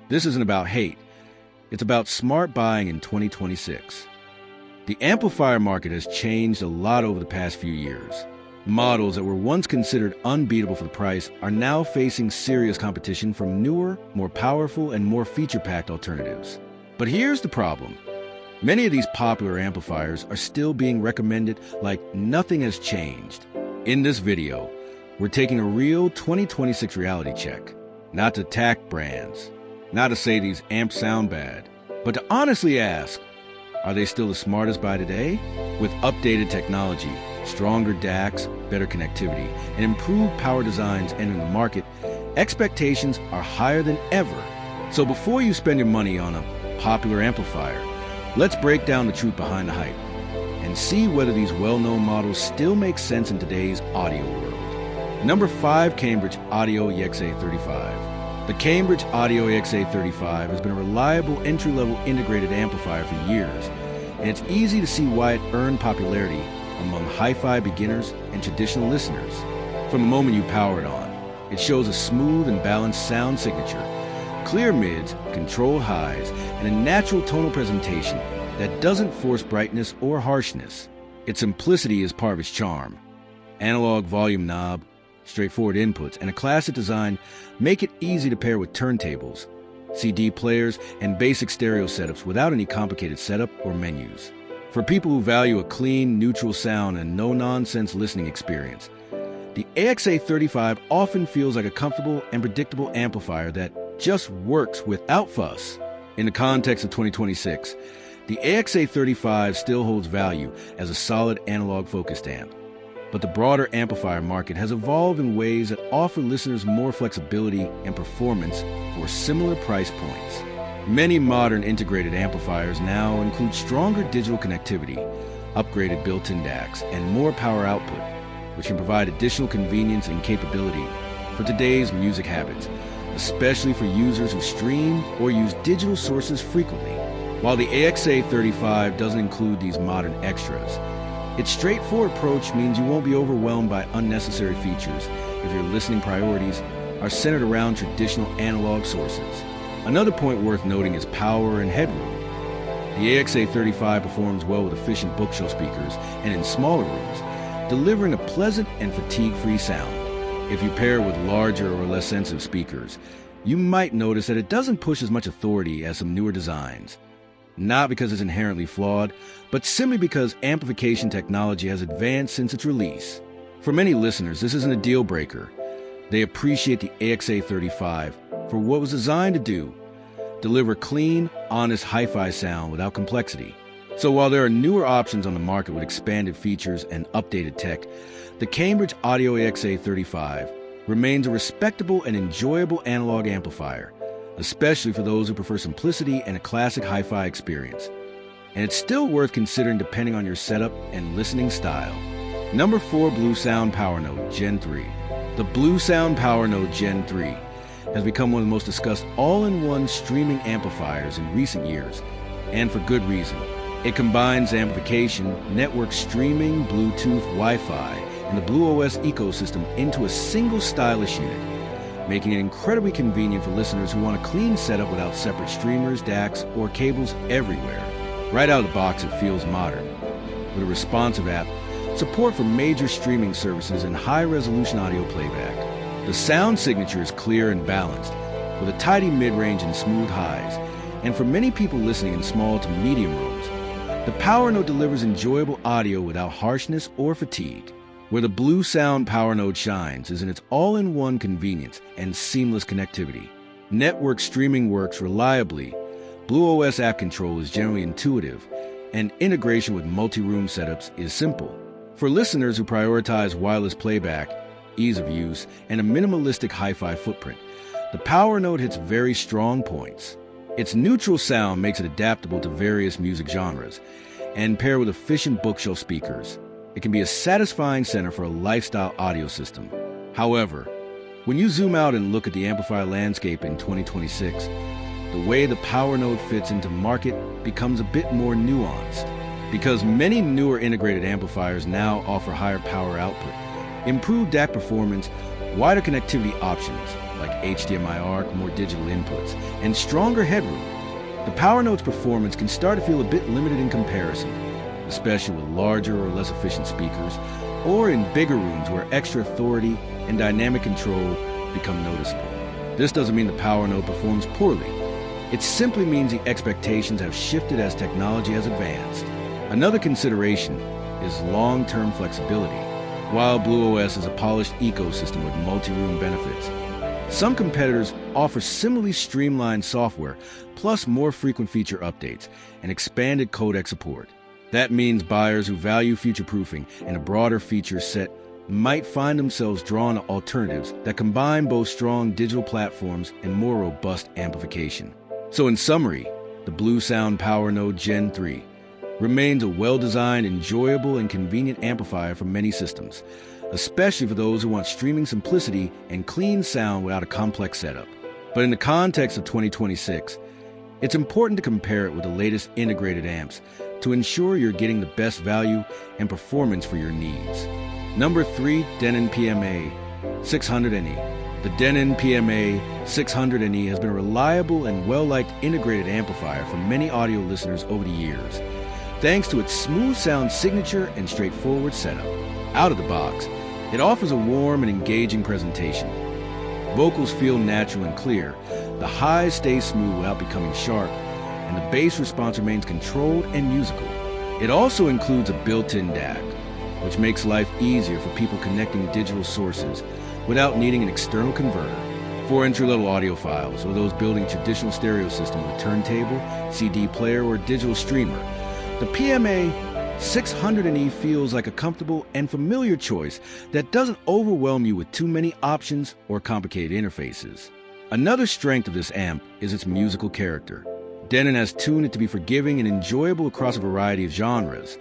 This isn't about hate. It's about smart buying in 2026. The amplifier market has changed a lot over the past few years. Models that were once considered unbeatable for the price are now facing serious competition from newer, more powerful, and more feature-packed alternatives. But here's the problem. Many of these popular amplifiers are still being recommended like nothing has changed. In this video, we're taking a real 2026 reality check. Not to attack brands, not to say these amps sound bad, but to honestly ask, are they still the smartest buy today? With updated technology, stronger DACs, better connectivity, and improved power designs entering the market, expectations are higher than ever. So before you spend your money on a popular amplifier, let's break down the truth behind the hype and see whether these well-known models still make sense in today's audio world. Number 5, Cambridge Audio EXA35. The Cambridge Audio EXA35 has been a reliable entry-level integrated amplifier for years, and it's easy to see why it earned popularity among hi-fi beginners and traditional listeners. From the moment you power it on, it shows a smooth and balanced sound signature, clear mids, controlled highs, and a natural tonal presentation that doesn't force brightness or harshness. Its simplicity is part of its charm. Analog volume knob, straightforward inputs, and a classic design make it easy to pair with turntables, CD players, and basic stereo setups without any complicated setup or menus. For people who value a clean, neutral sound and no-nonsense listening experience, the EXA35 often feels like a comfortable and predictable amplifier that just works without fuss. In the context of 2026, the EXA35 still holds value as a solid analog-focused amp. But the broader amplifier market has evolved in ways that offer listeners more flexibility and performance for similar price points. Many modern integrated amplifiers now include stronger digital connectivity, upgraded built-in DACs, and more power output, which can provide additional convenience and capability for today's music habits, especially for users who stream or use digital sources frequently. While the EXA35 doesn't include these modern extras, its straightforward approach means you won't be overwhelmed by unnecessary features if your listening priorities are centered around traditional analog sources. Another point worth noting is power and headroom. The EXA35 performs well with efficient bookshelf speakers and in smaller rooms, delivering a pleasant and fatigue-free sound. If you pair it with larger or less sensitive speakers, you might notice that it doesn't push as much authority as some newer designs. Not because it's inherently flawed, but simply because amplification technology has advanced since its release. For many listeners, this isn't a deal breaker. They appreciate the EXA35 for what it was designed to do: deliver clean, honest hi-fi sound without complexity. So while there are newer options on the market with expanded features and updated tech, the Cambridge Audio EXA35 remains a respectable and enjoyable analog amplifier, especially for those who prefer simplicity and a classic hi-fi experience. And it's still worth considering depending on your setup and listening style. Number 4, Bluesound PowerNote Gen 3. The Bluesound PowerNote Gen 3 has become one of the most discussed all-in-one streaming amplifiers in recent years, and for good reason. It combines amplification, network streaming, Bluetooth, Wi-Fi, and the BlueOS ecosystem into a single stylish unit, making it incredibly convenient for listeners who want a clean setup without separate streamers, DACs, or cables everywhere. Right out of the box, it feels modern. With a responsive app, support for major streaming services, and high-resolution audio playback. The sound signature is clear and balanced, with a tidy mid-range and smooth highs. And for many people listening in small to medium rooms, the PowerNote delivers enjoyable audio without harshness or fatigue. Where the Bluesound PowerNote shines is in its all-in-one convenience and seamless connectivity. Network streaming works reliably, BlueOS app control is generally intuitive, and integration with multi-room setups is simple. For listeners who prioritize wireless playback, ease of use, and a minimalistic hi-fi footprint, the PowerNote hits very strong points. Its neutral sound makes it adaptable to various music genres, and paired with efficient bookshelf speakers, it can be a satisfying center for a lifestyle audio system. However, when you zoom out and look at the amplifier landscape in 2026, the way the PowerNote fits into market becomes a bit more nuanced. Because many newer integrated amplifiers now offer higher power output, improved DAC performance, wider connectivity options, like HDMI ARC, more digital inputs, and stronger headroom, the PowerNote's performance can start to feel a bit limited in comparison, especially with larger or less efficient speakers, or in bigger rooms where extra authority and dynamic control become noticeable. This doesn't mean the PowerNote performs poorly. It simply means the expectations have shifted as technology has advanced. Another consideration is long-term flexibility. While BlueOS is a polished ecosystem with multi-room benefits, some competitors offer similarly streamlined software, plus more frequent feature updates and expanded codec support. That means buyers who value future-proofing and a broader feature set might find themselves drawn to alternatives that combine both strong digital platforms and more robust amplification. So in summary, the Bluesound PowerNote Gen 3 remains a well-designed, enjoyable, and convenient amplifier for many systems, especially for those who want streaming simplicity and clean sound without a complex setup. But in the context of 2026, it's important to compare it with the latest integrated amps to ensure you're getting the best value and performance for your needs. Number 3, Denon PMA 600NE. The Denon PMA 600NE has been a reliable and well-liked integrated amplifier for many audio listeners over the years, thanks to its smooth sound signature and straightforward setup. Out of the box, it offers a warm and engaging presentation. Vocals feel natural and clear, the highs stay smooth without becoming sharp, and the bass response remains controlled and musical. It also includes a built-in DAC, which makes life easier for people connecting digital sources without needing an external converter. For entry-level audiophiles or those building a traditional stereo system with a turntable, CD player, or digital streamer, the PMA 600NE feels like a comfortable and familiar choice that doesn't overwhelm you with too many options or complicated interfaces. Another strength of this amp is its musical character. Denon has tuned it to be forgiving and enjoyable across a variety of genres,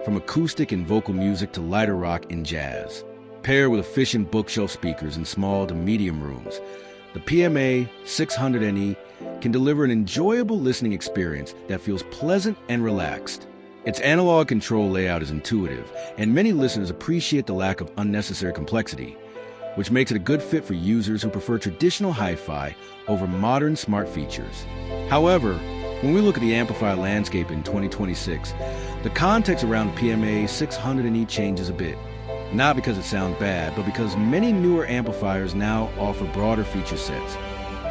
from acoustic and vocal music to lighter rock and jazz. Paired with efficient bookshelf speakers in small to medium rooms, the PMA 600NE can deliver an enjoyable listening experience that feels pleasant and relaxed. Its analog control layout is intuitive, and many listeners appreciate the lack of unnecessary complexity, which makes it a good fit for users who prefer traditional hi-fi over modern smart features. However, when we look at the amplifier landscape in 2026, the context around the PMA 600NE changes a bit. Not because it sounds bad, but because many newer amplifiers now offer broader feature sets,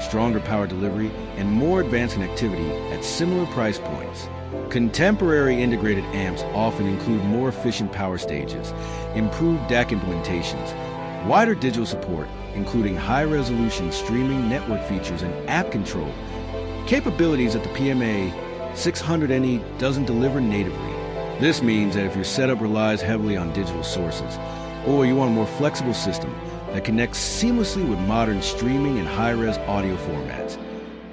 stronger power delivery, and more advanced connectivity at similar price points. Contemporary integrated amps often include more efficient power stages, improved DAC implementations, wider digital support, including high-resolution streaming network features and app control, capabilities that the PMA 600NE doesn't deliver natively. This means that if your setup relies heavily on digital sources, or you want a more flexible system that connects seamlessly with modern streaming and high-res audio formats,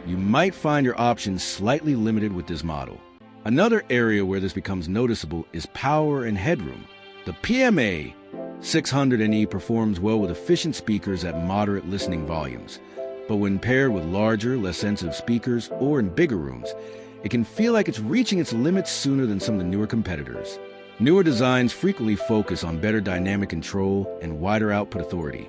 you might find your options slightly limited with this model. Another area where this becomes noticeable is power and headroom. The PMA 600NE performs well with efficient speakers at moderate listening volumes, but when paired with larger, less sensitive speakers or in bigger rooms, it can feel like it's reaching its limits sooner than some of the newer competitors. Newer designs frequently focus on better dynamic control and wider output authority,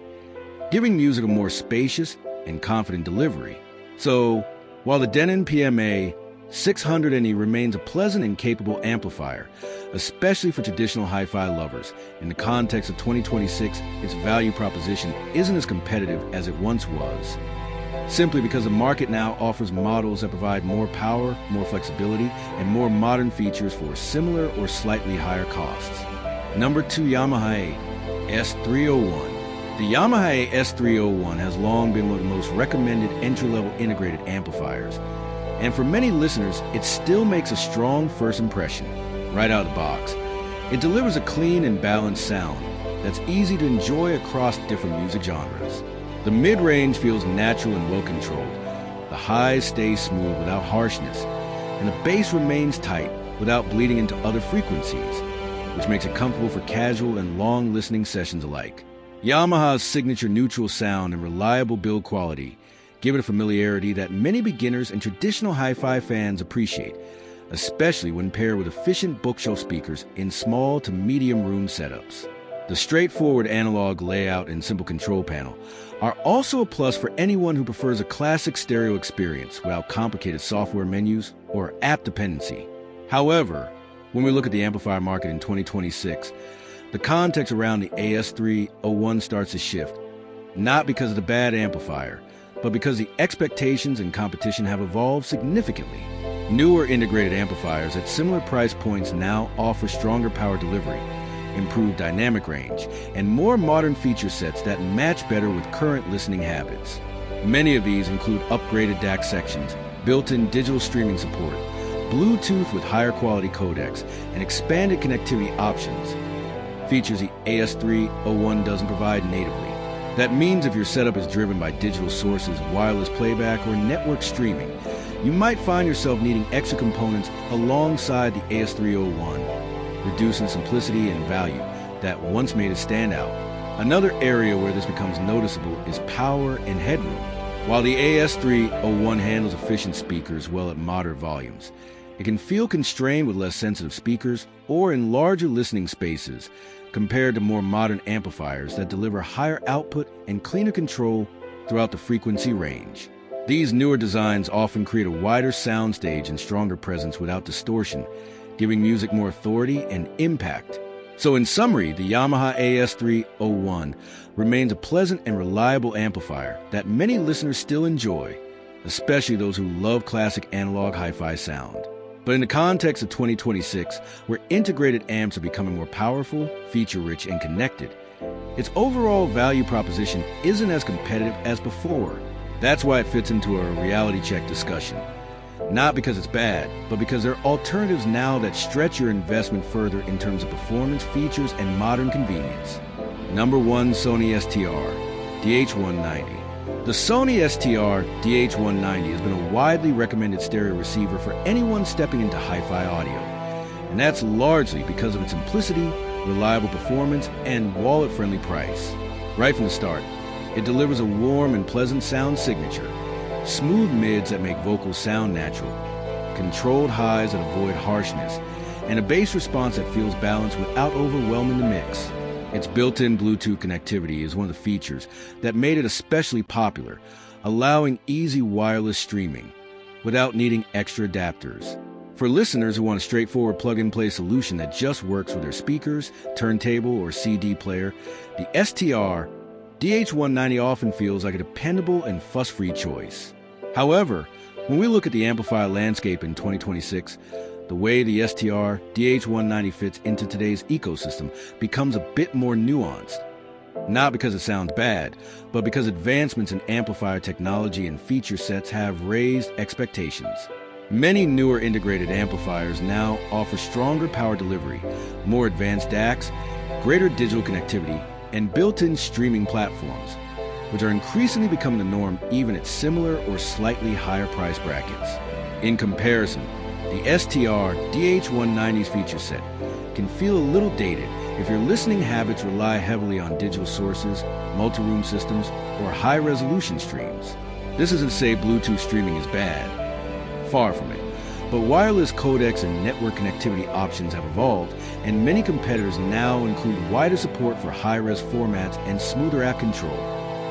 giving music a more spacious and confident delivery. So, while the Denon PMA 600NE remains a pleasant and capable amplifier, especially for traditional hi-fi lovers, in the context of 2026, its value proposition isn't as competitive as it once was, simply because the market now offers models that provide more power, more flexibility, and more modern features for similar or slightly higher costs. Number 2, Yamaha S301. The Yamaha S301 has long been one of the most recommended entry-level integrated amplifiers, and for many listeners, it still makes a strong first impression. Right out of the box, it delivers a clean and balanced sound that's easy to enjoy across different music genres. The mid-range feels natural and well-controlled. The highs stay smooth without harshness, and the bass remains tight without bleeding into other frequencies, which makes it comfortable for casual and long listening sessions alike. Yamaha's signature neutral sound and reliable build quality give it a familiarity that many beginners and traditional hi-fi fans appreciate, especially when paired with efficient bookshelf speakers in small to medium room setups. The straightforward analog layout and simple control panel are also a plus for anyone who prefers a classic stereo experience without complicated software menus or app dependency. However, when we look at the amplifier market in 2026, the context around the AS301 starts to shift, not because of the bad amplifier, but because the expectations and competition have evolved significantly. Newer integrated amplifiers at similar price points now offer stronger power delivery, improved dynamic range, and more modern feature sets that match better with current listening habits. Many of these include upgraded DAC sections, built-in digital streaming support, Bluetooth with higher quality codecs, and expanded connectivity options, features the AS301 doesn't provide natively. That means if your setup is driven by digital sources, wireless playback, or network streaming, you might find yourself needing extra components alongside the AS301, reducing simplicity and value that once made it stand out. Another area where this becomes noticeable is power and headroom. While the AS301 handles efficient speakers well at moderate volumes, it can feel constrained with less sensitive speakers or in larger listening spaces compared to more modern amplifiers that deliver higher output and cleaner control throughout the frequency range. These newer designs often create a wider soundstage and stronger presence without distortion, giving music more authority and impact. So in summary, the Yamaha AS301 remains a pleasant and reliable amplifier that many listeners still enjoy, especially those who love classic analog hi-fi sound. But in the context of 2026, where integrated amps are becoming more powerful, feature-rich, and connected, its overall value proposition isn't as competitive as before. That's why it fits into a reality check discussion. Not because it's bad, but because there are alternatives now that stretch your investment further in terms of performance, features, and modern convenience. Number 1, Sony STR DH190. The Sony STR DH190 has been a widely recommended stereo receiver for anyone stepping into hi-fi audio, and that's largely because of its simplicity, reliable performance, and wallet-friendly price. Right from the start, it delivers a warm and pleasant sound signature, smooth mids that make vocals sound natural, controlled highs that avoid harshness, and a bass response that feels balanced without overwhelming the mix. Its built-in Bluetooth connectivity is one of the features that made it especially popular, allowing easy wireless streaming without needing extra adapters. For listeners who want a straightforward plug-and-play solution that just works with their speakers, turntable, or CD player, the STR DH190 often feels like a dependable and fuss-free choice. However, when we look at the amplifier landscape in 2026, the way the STR DH190 fits into today's ecosystem becomes a bit more nuanced. Not because it sounds bad, but because advancements in amplifier technology and feature sets have raised expectations. Many newer integrated amplifiers now offer stronger power delivery, more advanced DACs, greater digital connectivity, and built-in streaming platforms, which are increasingly becoming the norm even at similar or slightly higher price brackets. In comparison, the STR DH190's feature set can feel a little dated if your listening habits rely heavily on digital sources, multi-room systems, or high-resolution streams. This isn't to say Bluetooth streaming is bad. Far from it. But wireless codecs and network connectivity options have evolved, and many competitors now include wider support for high-res formats and smoother app control.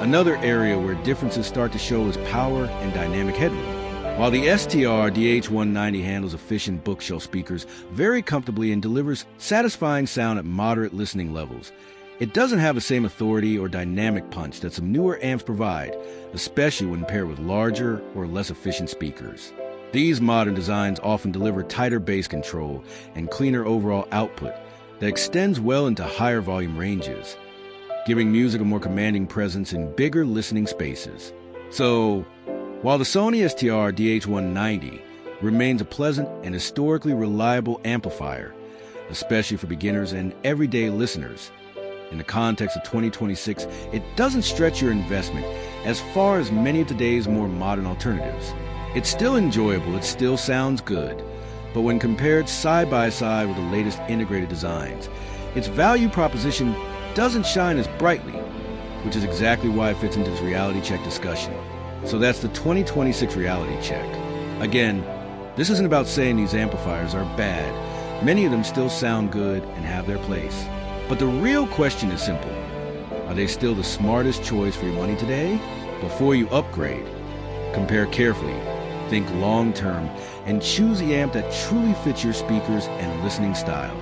Another area where differences start to show is power and dynamic headroom. While the STR DH190 handles efficient bookshelf speakers very comfortably and delivers satisfying sound at moderate listening levels, it doesn't have the same authority or dynamic punch that some newer amps provide, especially when paired with larger or less efficient speakers. These modern designs often deliver tighter bass control and cleaner overall output that extends well into higher volume ranges, giving music a more commanding presence in bigger listening spaces. So, while the Sony STR DH190 remains a pleasant and historically reliable amplifier, especially for beginners and everyday listeners, in the context of 2026, it doesn't stretch your investment as far as many of today's more modern alternatives. It's still enjoyable, it still sounds good, but when compared side by side with the latest integrated designs, its value proposition doesn't shine as brightly, which is exactly why it fits into this reality check discussion. So that's the 2026 reality check. Again, this isn't about saying these amplifiers are bad. Many of them still sound good and have their place. But the real question is simple. Are they still the smartest choice for your money today? Before you upgrade, compare carefully, think long-term, and choose the amp that truly fits your speakers and listening style.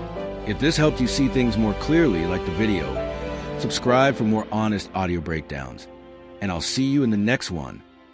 If this helped you see things more clearly, like the video, subscribe for more honest audio breakdowns. And I'll see you in the next one.